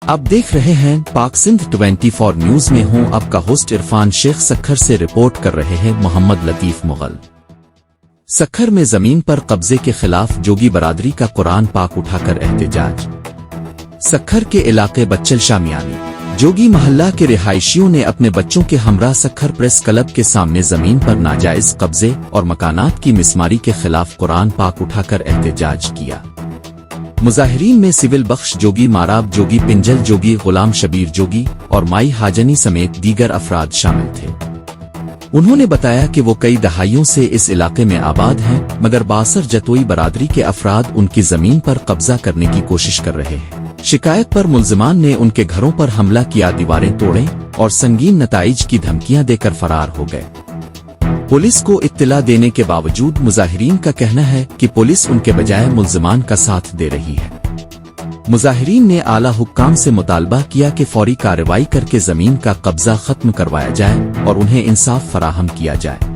आप देख रहे हैं पाक सिंध 24 न्यूज में हूं आपका होस्ट इरफान शेख। सक्खर से रिपोर्ट कर रहे हैं मोहम्मद लतीफ मुगल। सक्खर में जमीन पर कब्जे के खिलाफ जोगी बरादरी का कुरान पाक उठाकर एहतजाज। सक्खर के इलाके बच्चल शामियानी जोगी महल्ला के रिहायशियों ने अपने बच्चों के हमरा सक्खर प्रेस क्लब के सामने जमीन पर नाजायज कब्जे और मकानात की मिसमारी के खिलाफ कुरान पाक उठाकर एहतजाज किया। मुजाहिरीन में सिविल बख्श जोगी, माराब जोगी, पिंजल जोगी, गुलाम शबीर जोगी और माई हाजनी समेत दीगर अफराद शामिल थे। उन्होंने बताया कि वो कई दहाइयों से इस इलाके में आबाद हैं, मगर बासर जतोई बरादरी के अफराद उनकी जमीन पर कब्जा करने की कोशिश कर रहे हैं। शिकायत पर मुल्जिमान ने उनके घरों पर हमला किया, दीवारें तोड़े और संगीन नताइज की धमकियां देकर फरार हो गए। पुलिस को इत्तला देने के बावजूद मुजाहिरीन का कहना है कि पुलिस उनके बजाय मुल्जिमान का साथ दे रही है। मुजाहिरीन ने आला हुक्काम से मुतालबा किया कि फौरी कार्रवाई करके जमीन का कब्जा खत्म करवाया जाए और उन्हें इंसाफ फराहम किया जाए।